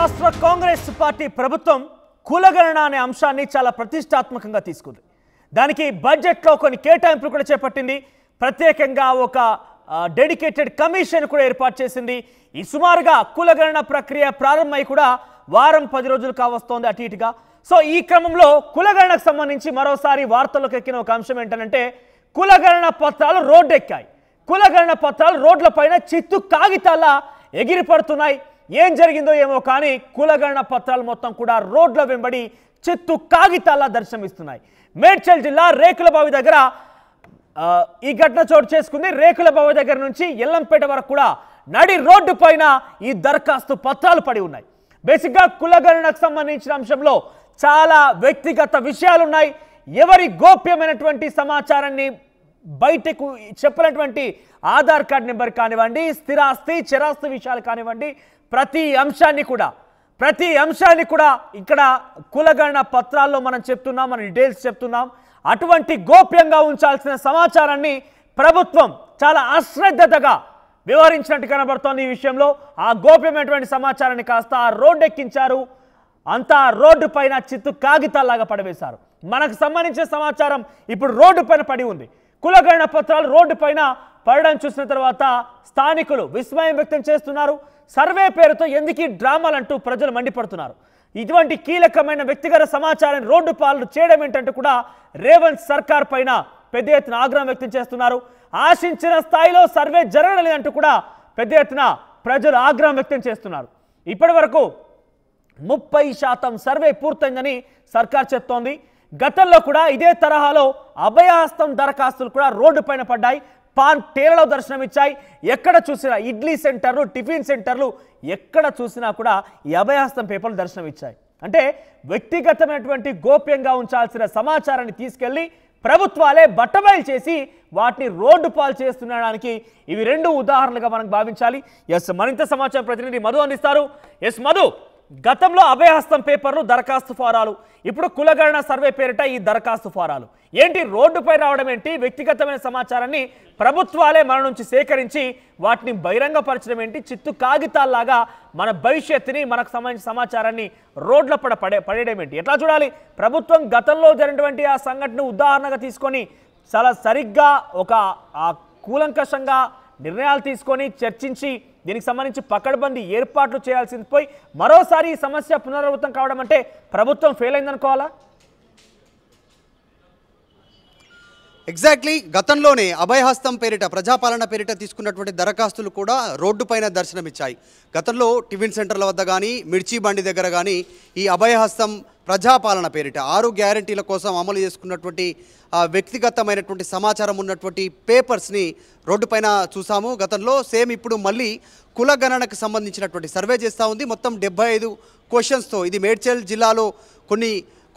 రాష్ట్ర కాంగ్రెస్ పార్టీ ప్రభుత్వం కులగణన అనే అంశాన్ని చాలా ప్రతిష్టాత్మకంగా తీసుకుంది. దానికి బడ్జెట్లో కొన్ని కేటాయింపులు కూడా చేపట్టింది. ప్రత్యేకంగా ఒక డెడికేటెడ్ కమిషన్ కూడా ఏర్పాటు చేసింది. ఈ సుమారుగా కులగణన ప్రక్రియ ప్రారంభమై కూడా వారం 10 రోజులు కావస్తోంది అటు ఇటుగా. సో ఈ క్రమంలో కులగణనకు సంబంధించి మరోసారి వార్తల్లోకి ఎక్కిన ఒక అంశం ఏంటంటే కులగణన పత్రాలు రోడ్డెక్కాయి. కులగణన పత్రాలు రోడ్లపైన చిత్తు కాగితాల ఎగిరిపడుతున్నాయి. ఏం జరిగిందో ఏమో కానీ కులగణన పత్రాలు మొత్తం కూడా రోడ్ల వెంబడి చిత్తు కాగితాల దర్శనమిస్తున్నాయి. మేడ్చల్ జిల్లా రేకులబావి దగ్గర ఈ ఘటన చోటు చేసుకుంది. రేకులబావి దగ్గర నుంచి ఎల్లంపేట వరకు కూడా నడి రోడ్డు పైన ఈ దరఖాస్తు పత్రాలు పడి ఉన్నాయి. బేసిక్గా కులగణనకు సంబంధించిన అంశంలో చాలా వ్యక్తిగత విషయాలున్నాయి. ఎవరి గోప్యమైనటువంటి సమాచారాన్ని బయటకు చెప్పినటువంటి ఆధార్ కార్డ్ నెంబర్ కానివ్వండి, స్థిరాస్తి చరాస్తి విషయాలు కానివ్వండి, ప్రతి అంశాన్ని కూడా ఇక్కడ కులగణన పత్రాల్లో మనం చెప్తున్నాం, మన డీటెయిల్స్ చెప్తున్నాం. అటువంటి గోప్యంగా ఉంచాల్సిన సమాచారాన్ని ప్రభుత్వం చాలా అశ్రద్ధగా వ్యవహరించినట్టు కనబడుతోంది. ఈ విషయంలో ఆ గోప్యమైనటువంటి సమాచారాన్ని కాస్త ఆ రోడ్డు ఎక్కించారు. అంతా రోడ్డు పైన చిత్తు కాగితాల్లాగా పడవేశారు. మనకు సంబంధించిన సమాచారం ఇప్పుడు రోడ్డు పైన పడి ఉంది. కులగణన పత్రాలు రోడ్డు పైన పడడం చూసిన తర్వాత స్థానికులు విస్మయం వ్యక్తం చేస్తున్నారు. సర్వే పేరుతో ఎందుకు ఈ డ్రామాలంటూ ప్రజలు మండిపడుతున్నారు. ఇటువంటి కీలకమైన వ్యక్తిగత సమాచారాన్ని రోడ్డు పాలు చేయడం ఏంటంటే కూడా రేవంత్ సర్కార్ పైన పెద్ద ఎత్తున ఆగ్రహం వ్యక్తం చేస్తున్నారు. ఆశించిన స్థాయిలో సర్వే జరగలేదంటూ కూడా పెద్ద ఎత్తున ప్రజలు ఆగ్రహం వ్యక్తం చేస్తున్నారు. ఇప్పటి వరకు 30% సర్వే పూర్తయిందని సర్కార్ చెప్తోంది. గతంలో కూడా ఇదే తరహాలో అభయహస్తం దరఖాస్తులు కూడా రోడ్డు పైన పడ్డాయి. పాన్ టేలలో దర్శనమిచ్చాయి. ఎక్కడ చూసినా ఇడ్లీ సెంటర్లు, టిఫిన్ సెంటర్లు ఎక్కడ చూసినా కూడా ఈ అభయహస్తం పేపర్లు దర్శనమిచ్చాయి. అంటే వ్యక్తిగతమైనటువంటి గోప్యంగా ఉంచాల్సిన సమాచారాన్ని తీసుకెళ్లి ప్రభుత్వాలే బట్టబయలు చేసి వాటిని రోడ్డు పాలు చేస్తుండడానికి ఇవి 2 ఉదాహరణలుగా మనం భావించాలి. ఎస్, మరింత సమాచారం ప్రతినిధి మధు అందిస్తారు. ఎస్ మధు, గతంలో అభయహస్తం పేపర్లు దరఖాస్తు ఫారాలు, ఇప్పుడు కులగణన సర్వే పేరిట ఈ దరఖాస్తు ఫారాలు ఏంటి? రోడ్డుపై రావడం ఏంటి? వ్యక్తిగతమైన సమాచారాన్ని ప్రభుత్వాలే మన నుంచి సేకరించి వాటిని బహిరంగపరచడం ఏంటి? చిత్తు కాగితాల్లాగా మన భవిష్యత్తుని, మనకు సంబంధించిన సమాచారాన్ని రోడ్ల పడేయడం ఏంటి? ఎట్లా చూడాలి? ప్రభుత్వం గతంలో జరిగినటువంటి ఆ సంఘటన ఉదాహరణగా తీసుకొని చాలా సరిగ్గా ఒక కూలంకషంగా నిర్ణయాలు తీసుకొని చర్చించి దీనికి సంబంధించి పకడ్బందీ ఏర్పాట్లు చేయాల్సింది పోయి మరోసారి ఈ సమస్య పునరావృతం కావడం అంటే ప్రభుత్వం ఫెయిల్ అయిందనుకోవాలా? ఎగ్జాక్ట్లీ, గతంలోనే అభయహస్తం పేరిట, ప్రజాపాలన పేరిట తీసుకున్నటువంటి దరఖాస్తులు కూడా రోడ్డు పైన దర్శనమిచ్చాయి. గతంలో టిఫిన్ సెంటర్ల వద్ద కానీ, మిర్చి బండి దగ్గర కానీ ఈ అభయహస్తం ప్రజాపాలన పేరిట 6 గ్యారంటీల కోసం అమలు చేసుకున్నటువంటి వ్యక్తిగతమైనటువంటి సమాచారం ఉన్నటువంటి పేపర్స్ని రోడ్డుపైన చూసాము గతంలో. సేమ్ ఇప్పుడు మళ్ళీ కులగణనకు సంబంధించినటువంటి సర్వే చేస్తూ ఉంది. మొత్తం 75 క్వశ్చన్స్తో ఇది మేడ్చల్ జిల్లాలో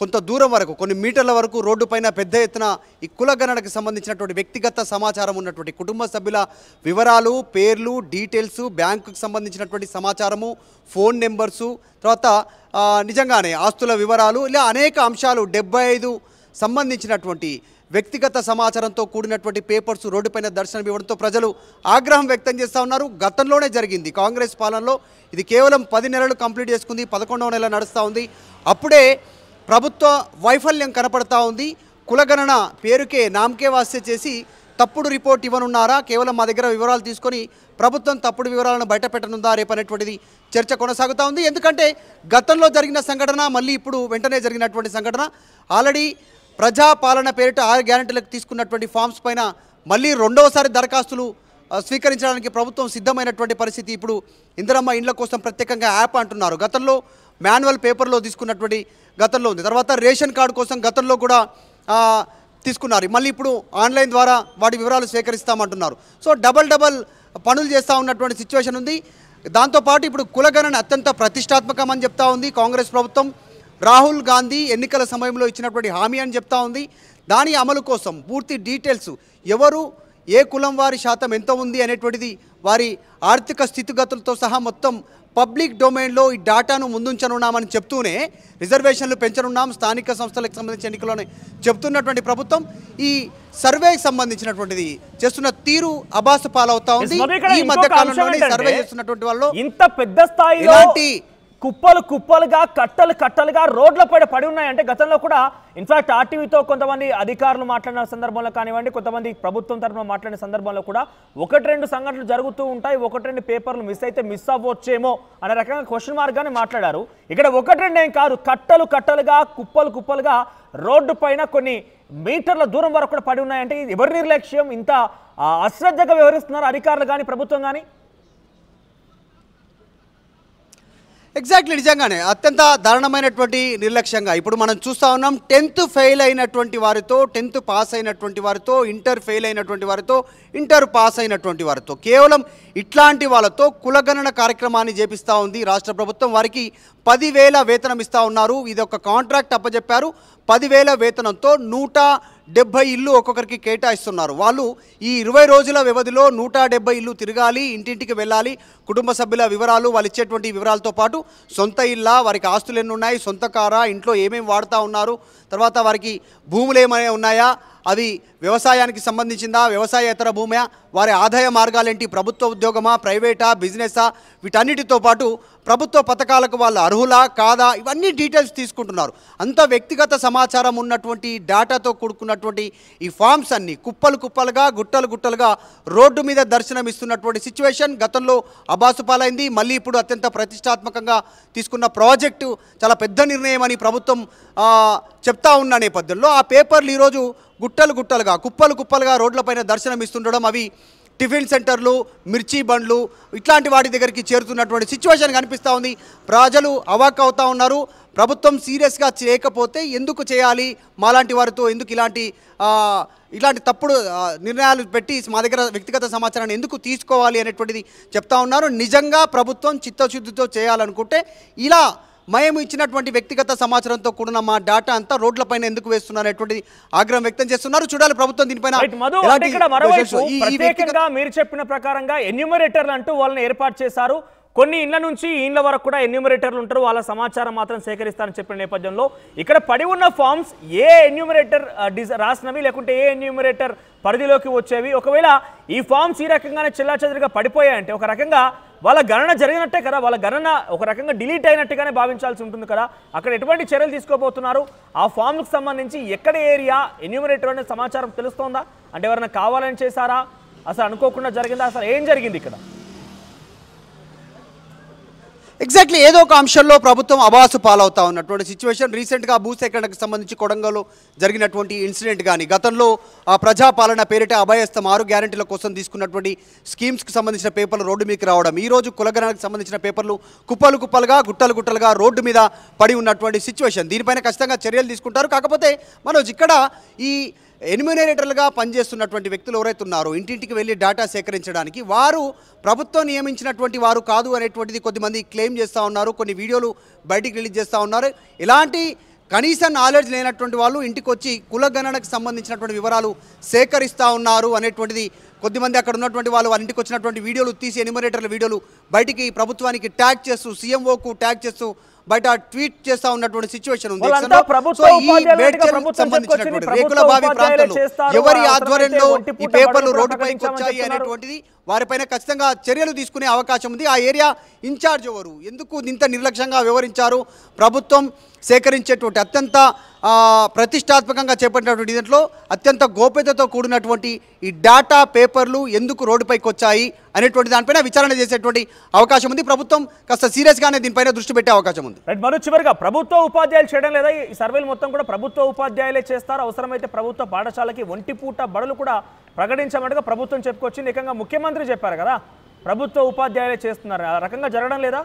కొంత దూరం వరకు, కొన్ని మీటర్ల వరకు రోడ్డుపైన పెద్ద ఎత్తున ఈ కులగణనకు సంబంధించినటువంటి వ్యక్తిగత సమాచారం ఉన్నటువంటి కుటుంబ సభ్యుల వివరాలు, పేర్లు, డీటెయిల్స్, బ్యాంకుకు సంబంధించినటువంటి సమాచారము, ఫోన్ నెంబర్సు, తర్వాత నిజంగానే ఆస్తుల వివరాలు, ఇలా అనేక అంశాలు 75 సంబంధించినటువంటి వ్యక్తిగత సమాచారంతో కూడినటువంటి పేపర్స్ రోడ్డుపైన దర్శనం ఇవ్వడంతో ప్రజలు ఆగ్రహం వ్యక్తం చేస్తూ ఉన్నారు. గతంలోనే జరిగింది కాంగ్రెస్ పాలనలో. ఇది కేవలం 10 నెలలు కంప్లీట్ చేసుకుంది, 11వ నెల నడుస్తూ ఉంది. అప్పుడే ప్రభుత్వ వైఫల్యం కనపడతా ఉంది. కులగణన పేరుకే నామకే వాస్తే చేసి తప్పుడు రిపోర్ట్ ఇవ్వనున్నారా, కేవలం మా దగ్గర వివరాలు తీసుకొని ప్రభుత్వం తప్పుడు వివరాలను బయటపెట్టనుందా రేపనేటువంటిది చర్చ కొనసాగుతూ ఉంది. ఎందుకంటే గతంలో జరిగిన సంఘటన, మళ్ళీ ఇప్పుడు వెంటనే జరిగినటువంటి సంఘటన, ఆల్రెడీ ప్రజాపాలన పేరిట 6 గ్యారెంటీలకు తీసుకున్నటువంటి ఫామ్స్ పైన మళ్ళీ రెండవసారి దరఖాస్తులు స్వీకరించడానికి ప్రభుత్వం సిద్ధమైనటువంటి పరిస్థితి. ఇప్పుడు ఇందిరమ్మ ఇండ్ల కోసం ప్రత్యేకంగా యాప్ అంటున్నారు. గతంలో మాన్యువల్ పేపర్లో తీసుకున్నటువంటి గతంలో ఉంది. తర్వాత రేషన్ కార్డు కోసం గతంలో కూడా తీసుకున్నారు. మళ్ళీ ఇప్పుడు ఆన్లైన్ ద్వారా వాటి వివరాలు సేకరిస్తామంటున్నారు. సో డబల్ పనులు చేస్తూ ఉన్నటువంటి సిచ్యువేషన్ ఉంది. దాంతోపాటు ఇప్పుడు కులగణన అత్యంత ప్రతిష్టాత్మకం అని చెప్తా ఉంది కాంగ్రెస్ ప్రభుత్వం. రాహుల్ గాంధీ ఎన్నికల సమయంలో ఇచ్చినటువంటి హామీ అని చెప్తా ఉంది. దాని అమలు కోసం పూర్తి డీటెయిల్స్, ఎవరు ఏ కులం వారి శాతం ఎంత ఉంది అనేటువంటిది, వారి ఆర్థిక స్థితిగతులతో సహా మొత్తం పబ్లిక్ డొమైన్లో ఈ డాటాను ముందుంచనున్నామని చెప్తూనే రిజర్వేషన్లు పెంచనున్నాం, స్థానిక సంస్థలకు సంబంధించిన ఎన్నికల్లోనే చెప్తున్నటువంటి ప్రభుత్వం ఈ సర్వేకి సంబంధించినటువంటిది చేస్తున్న తీరు అబాసు పాలవుతా ఉంది. ఈ మధ్య కాలంలోనే సర్వే చేస్తున్నటువంటి వాళ్ళు ఇంత పెద్ద స్థాయిలో కుప్పలు కుప్పలుగా కట్టలు కట్టలుగా రోడ్లపై పడి ఉన్నాయంటే గతంలో కూడా ఇన్ఫాక్ట్ ఆర్టీవీతో కొంతమంది అధికారులు మాట్లాడిన సందర్భంలో కానివ్వండి, కొంతమంది ప్రభుత్వం తరఫున మాట్లాడిన సందర్భంలో కూడా 1-2 సంఘటనలు జరుగుతూ ఉంటాయి, 1-2 పేపర్లు మిస్ అవ్వచ్చేమో అనే రకంగా క్వశ్చన్ మార్క్ గానే మాట్లాడారు. ఇక్కడ 1-2 ఏం కాదు, కట్టలు కట్టలుగా కుప్పలు కుప్పలుగా రోడ్డు పైన కొన్ని మీటర్ల దూరం వరకు కూడా పడి ఉన్నాయంటే ఇది ఎవరి నిర్లక్ష్యం? ఇంత అశ్రద్ధగా వ్యవహరిస్తున్నారు అధికారులు కానీ ప్రభుత్వం కానీ? ఎగ్జాక్ట్లీ, నిజంగానే అత్యంత దారుణమైనటువంటి నిర్లక్ష్యంగా ఇప్పుడు మనం చూస్తూ ఉన్నాం. 10th ఫెయిల్ అయినటువంటి వారితో, 10th పాస్ అయినటువంటి వారితో, ఇంటర్ ఫెయిల్ అయినటువంటి వారితో, ఇంటర్ పాస్ అయినటువంటి వారితో, కేవలం ఇట్లాంటి వాళ్ళతో కులగణన కార్యక్రమాన్ని చేపిస్తూ ఉంది రాష్ట్ర ప్రభుత్వం. వారికి 10,000 వేతనం ఇస్తూ ఉన్నారు. ఇది ఒక కాంట్రాక్ట్ అప్పచెప్పారు. 10,000 వేతనంతో 170 ఇల్లు ఒక్కొక్కరికి కేటాయిస్తున్నారు. వాళ్ళు ఈ 20 రోజుల వ్యవధిలో 170 ఇల్లు తిరగాలి, ఇంటింటికి వెళ్ళాలి. కుటుంబ సభ్యుల వివరాలు, వాళ్ళు ఇచ్చేటువంటి వివరాలతో పాటు సొంత ఇల్లా, వారికి ఆస్తులు ఎన్ని ఉన్నాయి, సొంత కారా, ఇంట్లో ఏమేమి వాడుతూ ఉన్నారు, తర్వాత వారికి భూములు ఏమైనా ఉన్నాయా, అవి వ్యవసాయానికి సంబంధించిందా, వ్యవసాయేతర భూమా, వారి ఆదాయ మార్గాలేంటి, ప్రభుత్వ ఉద్యోగమా, ప్రైవేటా, బిజినెసా, వీటన్నిటితో పాటు ప్రభుత్వ పథకాలకు వాళ్ళు అర్హులా కాదా, ఇవన్నీ డీటెయిల్స్ తీసుకుంటున్నారు. అంత వ్యక్తిగత సమాచారం ఉన్నటువంటి డేటాతో కూడుకున్నటువంటి ఈ ఫామ్స్ అన్నీ కుప్పలు కుప్పలుగా, గుట్టలు గుట్టలుగా రోడ్డు మీద దర్శనమిస్తున్నటువంటి సిచ్యువేషన్ గతంలో అబాసుపాలైంది. మళ్ళీ ఇప్పుడు అత్యంత ప్రతిష్టాత్మకంగా తీసుకున్న ప్రాజెక్టు చాలా పెద్ద నిర్ణయం అని ప్రభుత్వం చెప్తా ఉన్న నేపథ్యంలో ఆ పేపర్లు ఈరోజు గుట్టలు గుట్టలుగా, కుప్పలు కుప్పలుగా రోడ్లపైన దర్శనమిస్తుండడం, అవి టిఫిన్ సెంటర్లు, మిర్చి బండ్లు ఇట్లాంటి వాటి దగ్గరికి చేరుతున్నటువంటి సిచ్యువేషన్ కనిపిస్తూ ఉంది. ప్రజలు అవాక్ అవుతూ ఉన్నారు. ప్రభుత్వం సీరియస్గా చేయకపోతే ఎందుకు చేయాలి, మాలాంటి వారితో ఎందుకు ఇలాంటి తప్పుడు నిర్ణయాలు పెట్టి మా దగ్గర వ్యక్తిగత సమాచారాన్ని ఎందుకు తీసుకోవాలి అనేటువంటిది చెప్తా ఉన్నారు. నిజంగా ప్రభుత్వం చిత్తశుద్ధితో చేయాలనుకుంటే ఇలా మేము ఇచ్చినటువంటి వ్యక్తిగత సమాచారంతో కూడిన మా డేటా అంతా రోడ్లపైన ఎందుకు వేస్తున్నారు అనేటువంటిది ఆగ్రహం వ్యక్తం చేస్తున్నారు. చూడాలి ప్రభుత్వం దీనిపైన. మీరు చెప్పిన ప్రకారంగా ఎన్యూమరేటర్లు అంటూ వాళ్ళని ఏర్పాటు చేశారు. కొన్ని ఇళ్ల నుంచి ఇళ్ల వరకు కూడా ఎన్యూమరేటర్లు ఉంటారు, వాళ్ళ సమాచారం మాత్రం సేకరిస్తారని చెప్పిన నేపథ్యంలో ఇక్కడ పడి ఉన్న ఫామ్స్ ఏ ఎన్యూమరేటర్ రాసినవి, లేకుంటే ఏ ఎన్యూమరేటర్ పరిధిలోకి వచ్చేవి, ఒకవేళ ఈ ఫామ్స్ ఈ రకంగానే చెల్లాచెదరుగా పడిపోయాయంటే ఒక రకంగా వాళ్ళ గణన జరిగినట్టే కదా, వాళ్ళ గణన ఒక రకంగా డిలీట్ అయినట్టుగానే భావించాల్సి ఉంటుంది కదా. అక్కడ ఎటువంటి చర్యలు తీసుకోబోతున్నారు? ఆ ఫామ్కి సంబంధించి ఎక్కడ ఏరియా ఎన్యూమరేటర్ అనే సమాచారం తెలుస్తోందా? అంటే ఎవరైనా కావాలని చేశారా, అసలు అనుకోకుండా జరిగిందా, అసలు ఏం జరిగింది ఇక్కడ? ఎగ్జాక్ట్లీ, ఏదో ఒక అంశంలో ప్రభుత్వం అబాసు పాలవుతా ఉన్నటువంటి సిచ్యువేషన్. రీసెంట్గా భూసేకరణకు సంబంధించి కొడంగల్లో జరిగినటువంటి ఇన్సిడెంట్ కానీ, గతంలో ప్రజాపాలన పేరిట అభయస్థం 6 గ్యారెంటీల కోసం తీసుకున్నటువంటి స్కీమ్స్కి సంబంధించిన పేపర్లు రోడ్డు మీదకి రావడం, ఈరోజు కులగణనకు సంబంధించిన పేపర్లు కుప్పలు కుప్పలుగా, గుట్టలు గుట్టలుగా రోడ్డు మీద పడి ఉన్నటువంటి సిచ్యువేషన్. దీనిపైన ఖచ్చితంగా చర్యలు తీసుకుంటారు. కాకపోతే మనోజ్, ఇక్కడ ఈ ఎన్యూమరేటర్లుగా పనిచేస్తున్నటువంటి వ్యక్తులు ఎవరైతే ఉన్నారో ఇంటింటికి వెళ్ళి డేటా సేకరించడానికి, వారు ప్రభుత్వం నియమించినటువంటి వారు కాదు అనేటువంటిది కొద్దిమంది క్లెయిమ్ చేస్తూ ఉన్నారు. కొన్ని వీడియోలు బయటికి రిలీజ్ చేస్తూ ఉన్నారు. ఇలాంటి కనీస నాలెడ్జ్ లేనటువంటి వాళ్ళు ఇంటికి వచ్చి కులగణనకు సంబంధించినటువంటి వివరాలు సేకరిస్తూ ఉన్నారు అనేటువంటిది కొద్దిమంది అక్కడ ఉన్నటువంటి వాళ్ళు వాళ్ళ ఇంటికి వచ్చినటువంటి వీడియోలు తీసి ఎన్యూమరేటర్ల వీడియోలు బయటికి ప్రభుత్వానికి ట్యాగ్ చేస్తూ, సీఎంఓకు ట్యాగ్ చేస్తూ బయట ట్వీట్ చేస్తా ఉన్నటువంటి సిచ్యువేషన్ ఉంది. రేకుల బావి ప్రాంతంలో ఎవరి ఆధ్వర్యంలో ఈ పేపర్లు రోడ్డుపైకి వచ్చాయి అనేటువంటిది వారిపైన ఖచ్చితంగా చర్యలు తీసుకునే అవకాశం ఉంది. ఆ ఏరియా ఇన్ఛార్జ్ ఎవరు, ఎందుకు ఇంత నిర్లక్ష్యంగా వ్యవహరించారు, ప్రభుత్వం సేకరించేటువంటి అత్యంత ప్రతిష్టాత్మకంగా చేపట్టినటువంటి దీంట్లో అత్యంత గోప్యతతో కూడినటువంటి ఈ డేటా పేపర్లు ఎందుకు రోడ్డుపైకి వచ్చాయి అనేటువంటి దానిపైన విచారణ చేసేటువంటి అవకాశం ఉంది. ప్రభుత్వం కాస్త సీరియస్గానే దీనిపైన దృష్టి పెట్టే అవకాశం ఉంది. మరో చివరిగా ప్రభుత్వ ఉపాధ్యాయులు చేయడం లేదా? ఈ సర్వేలు మొత్తం కూడా ప్రభుత్వ ఉపాధ్యాయులే చేస్తారు. అవసరమైతే ప్రభుత్వ పాఠశాలకి ఒంటిపూట బడులు కూడా ప్రకటించమంటగా ప్రభుత్వం చెప్పుకొచ్చింది. ఏకంగా ముఖ్యమంత్రి చెప్పారు కదా ప్రభుత్వ ఉపాధ్యాయులే చేస్తున్నారు. ఆ రకంగా జరగడం లేదా?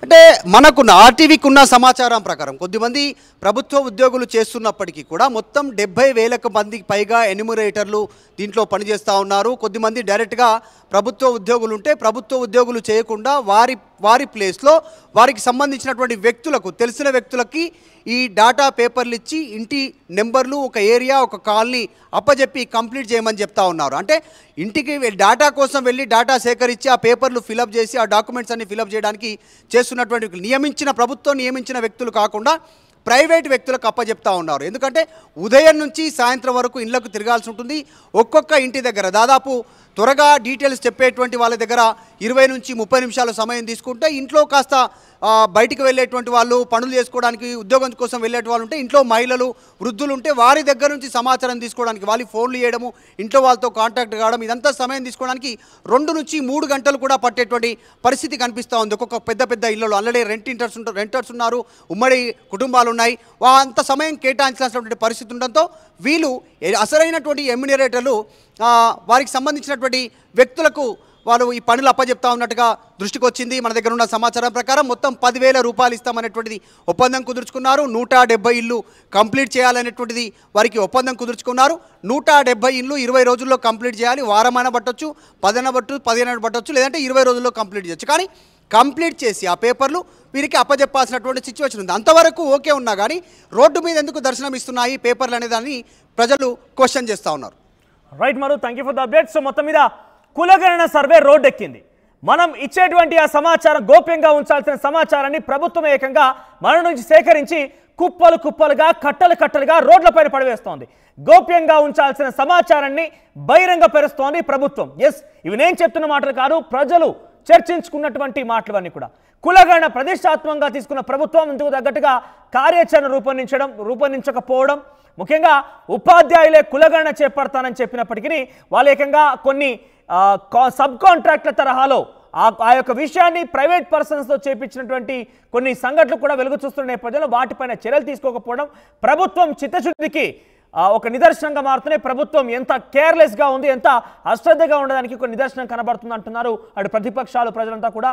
అంటే మనకున్న ఆర్టీవీకి ఉన్న సమాచారం ప్రకారం కొద్దిమంది ప్రభుత్వ ఉద్యోగులు చేస్తున్నప్పటికీ కూడా మొత్తం 70,000 మందికి పైగా ఎన్యూమరేటర్లు దీంట్లో పనిచేస్తూ ఉన్నారు. కొద్దిమంది డైరెక్ట్గా ప్రభుత్వ ఉద్యోగులు ఉంటే ప్రభుత్వ ఉద్యోగులు చేయకుండా వారి ప్లేస్లో వారికి సంబంధించినటువంటి వ్యక్తులకు, తెలిసిన వ్యక్తులకి ఈ డేటా పేపర్లు ఇచ్చి ఇంటి నెంబర్లు, ఒక ఏరియా, ఒక కాలనీ అప్పచెప్పి కంప్లీట్ చేయమని చెప్తా ఉన్నారు. అంటే ఇంటికి డేటా కోసం వెళ్ళి డేటా సేకరించి ఆ పేపర్లు ఫిలప్ చేసి ఆ డాక్యుమెంట్స్ అన్ని ఫిలప్ చేయడానికి చేస్తున్నటువంటి ప్రభుత్వం నియమించిన వ్యక్తులు కాకుండా ప్రైవేట్ వ్యక్తులకు అప్పచెప్తా ఉన్నారు. ఎందుకంటే ఉదయం నుంచి సాయంత్రం వరకు ఇళ్లకు తిరగాల్సి ఉంటుంది. ఒక్కొక్క ఇంటి దగ్గర దాదాపు త్వరగా డీటెయిల్స్ చెప్పేటువంటి వాళ్ళ దగ్గర 20 నుంచి 30 నిమిషాల సమయం తీసుకుంటే ఇంట్లో కాస్త బయటికి వెళ్ళేటువంటి వాళ్ళు పనులు చేసుకోవడానికి ఉద్యోగం కోసం వెళ్ళేటి వాళ్ళు ఉంటే ఇంట్లో మహిళలు వృద్ధులు ఉంటే వారి దగ్గర నుంచి సమాచారం తీసుకోవడానికి వాళ్ళు ఫోన్లు చేయడము ఇంట్లో వాళ్ళతో కాంటాక్ట్ కావడం ఇదంతా సమయం తీసుకోవడానికి 2 నుంచి 3 గంటలు కూడా పట్టేటువంటి పరిస్థితి కనిపిస్తూ ఉంది. ఒక్కొక్క పెద్ద పెద్ద ఇళ్లలో ఆల్రెడీ రెంటర్స్ ఉన్నారు, ఉమ్మడి కుటుంబాలు ఉన్నాయి. అంత సమయం కేటాయించాల్సినటువంటి పరిస్థితి ఉండడంతో వీళ్ళు అసలైనటువంటి ఎమ్యూనరేటర్లు వారికి సంబంధించినటువంటి వ్యక్తులకు వాళ్ళు ఈ పనులు అప్పచెప్తా ఉన్నట్టుగా దృష్టికి వచ్చింది. మన దగ్గర ఉన్న సమాచారం ప్రకారం మొత్తం 10,000 రూపాయలు ఇస్తామనేటువంటిది ఒప్పందం కుదుర్చుకున్నారు. 170 ఇళ్ళు కంప్లీట్ చేయాలనేటువంటిది వారికి ఒప్పందం కుదుర్చుకున్నారు. 170 ఇళ్ళు 20 రోజుల్లో కంప్లీట్ చేయాలి. వారమైనా పట్టొచ్చు, 15 పట్టొచ్చు, లేదంటే 20 రోజుల్లో కంప్లీట్ చేయొచ్చు. కానీ కంప్లీట్ చేసి ఆ పేపర్లు వీరికి అప్పచెప్పాల్సినటువంటి సిచ్యువేషన్ ఉంది. అంతవరకు ఓకే ఉన్నా కానీ రోడ్డు మీద ఎందుకు దర్శనం ఇస్తున్నాయి పేపర్లు అనే దాన్ని ప్రజలు క్వశ్చన్ చేస్తూ ఉన్నారు. రైట్ మరు, thank you for the update. So మొత్తం మీద కులగణన సర్వే రోడ్డెక్కింది. మనం ఇచ్చేటువంటి ఆ సమాచారం గోప్యంగా ఉంచాల్సిన సమాచారాన్ని ప్రభుత్వం ఏకంగా మన నుంచి సేకరించి కుప్పలు కుప్పలుగా కట్టలుగా రోడ్లపైన పడివేస్తోంది. గోప్యంగా ఉంచాల్సిన సమాచారాన్ని బహిరంగపరుస్తోంది ప్రభుత్వం. ఎస్, ఇవి నేను చెప్తున్న మాటలు కాదు, ప్రజలు చర్చించుకున్నటువంటి మాటలన్నీ కూడా. కులగణన ప్రతిష్టాత్మకంగా తీసుకున్న ప్రభుత్వం ఇందుకు తగ్గట్టుగా కార్యాచరణ రూపొందించకపోవడం, ముఖ్యంగా ఉపాధ్యాయులే కులగణన చేపడతానని చెప్పినప్పటికీ వాళ్ళు ఏకంగా కొన్ని సబ్ కాంట్రాక్ట్ల తరహాలో ఆ యొక్క విషయాన్ని ప్రైవేట్ పర్సన్స్తో చేపించినటువంటి కొన్ని సంఘటనలు కూడా వెలుగు చూస్తున్న నేపథ్యంలో వాటిపైన చర్యలు తీసుకోకపోవడం ప్రభుత్వం చిత్తశుద్ధికి ఒక నిదర్శనంగా మారుతున్నాయి. ప్రభుత్వం ఎంత కేర్లెస్గా ఉంది, ఎంత అశ్రద్ధగా ఉండడానికి ఒక నిదర్శనం కనబడుతుంది అంటున్నారు అటు ప్రతిపక్షాలు, ప్రజలంతా కూడా.